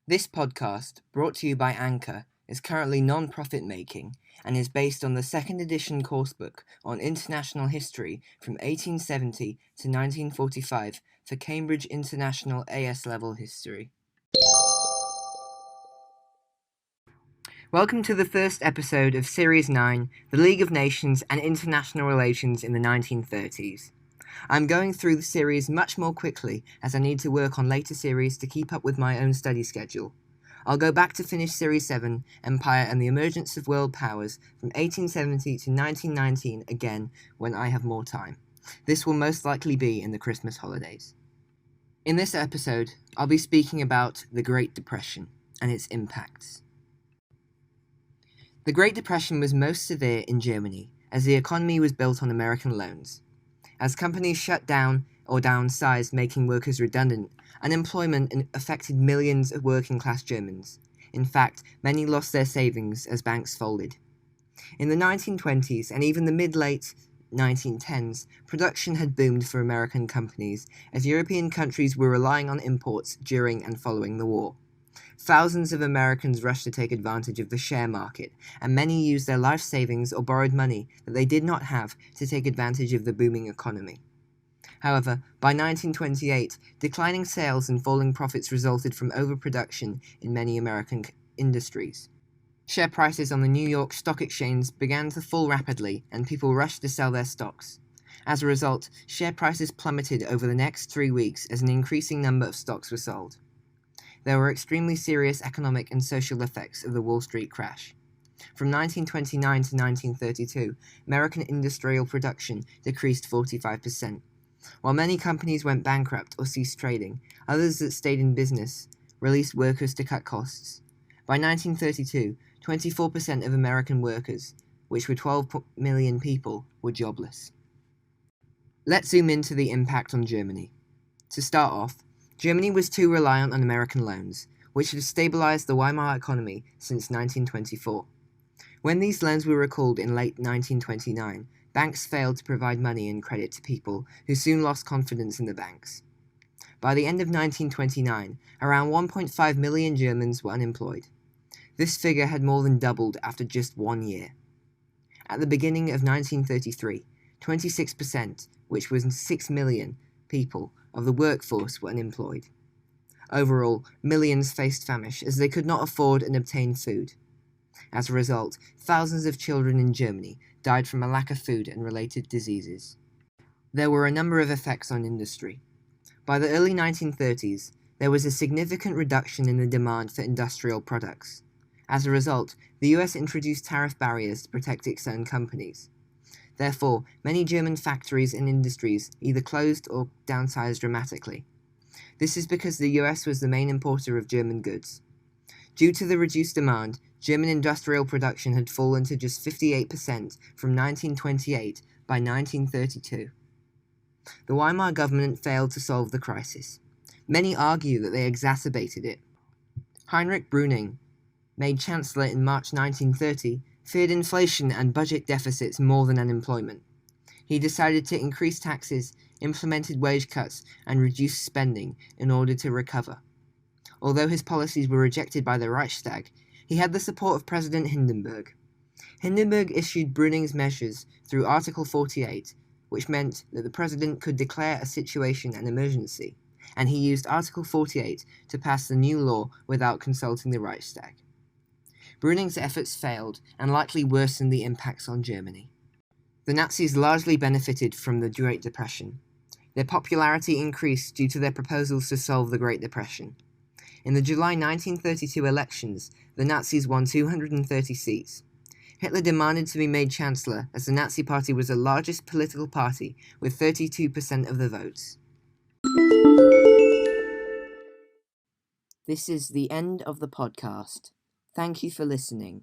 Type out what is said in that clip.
This podcast, brought to you by Anchor, is currently non-profit making and is based on the second edition coursebook on international history from 1870 to 1945 for Cambridge International AS Level History. Welcome to the first episode of Series 9, The League of Nations and International Relations in the 1930s. I'm going through the series much more quickly as I need to work on later series to keep up with my own study schedule. I'll go back to finish Series 7, Empire and the Emergence of World Powers, from 1870 to 1919 again when I have more time. This will most likely be in the Christmas holidays. In this episode, I'll be speaking about the Great Depression and its impacts. The Great Depression was most severe in Germany, as the economy was built on American loans. As companies shut down or downsized, making workers redundant, unemployment affected millions of working-class Germans. In fact, many lost their savings as banks folded. In the 1920s and even the mid-late 1910s, production had boomed for American companies, as European countries were relying on imports during and following the war. Thousands of Americans rushed to take advantage of the share market, and many used their life savings or borrowed money that they did not have to take advantage of the booming economy. However, by 1928, declining sales and falling profits resulted from overproduction in many American industries. Share prices on the New York Stock Exchange began to fall rapidly, and people rushed to sell their stocks. As a result, share prices plummeted over the next 3 weeks as an increasing number of stocks were sold. There were extremely serious economic and social effects of the Wall Street crash. From 1929 to 1932, American industrial production decreased 45%. While many companies went bankrupt or ceased trading, others that stayed in business released workers to cut costs. By 1932, 24% of American workers, which were 12 million people, were jobless. Let's zoom into the impact on Germany. To start off, Germany was too reliant on American loans, which had stabilized the Weimar economy since 1924. When these loans were recalled in late 1929, banks failed to provide money and credit to people who soon lost confidence in the banks. By the end of 1929, around 1.5 million Germans were unemployed. This figure had more than doubled after just 1 year. At the beginning of 1933, 26%, which was 6 million people, of the workforce were unemployed. Overall, millions faced famine as they could not afford and obtain food. As a result, thousands of children in Germany died from a lack of food and related diseases. There were a number of effects on industry. By the early 1930s, there was a significant reduction in the demand for industrial products. As a result, the US introduced tariff barriers to protect its own companies. Therefore, many German factories and industries either closed or downsized dramatically. This is because the US was the main importer of German goods. Due to the reduced demand, German industrial production had fallen to just 58% from 1928 by 1932. The Weimar government failed to solve the crisis. Many argue that they exacerbated it. Heinrich Brüning, made Chancellor in March 1930, feared inflation and budget deficits more than unemployment. He decided to increase taxes, implemented wage cuts, and reduced spending in order to recover. Although his policies were rejected by the Reichstag, he had the support of President Hindenburg. Hindenburg issued Brüning's measures through Article 48, which meant that the president could declare a situation an emergency, and he used Article 48 to pass the new law without consulting the Reichstag. Brüning's efforts failed and likely worsened the impacts on Germany. The Nazis largely benefited from the Great Depression. Their popularity increased due to their proposals to solve the Great Depression. In the July 1932 elections, the Nazis won 230 seats. Hitler demanded to be made Chancellor, as the Nazi Party was the largest political party with 32% of the votes. This is the end of the podcast. Thank you for listening.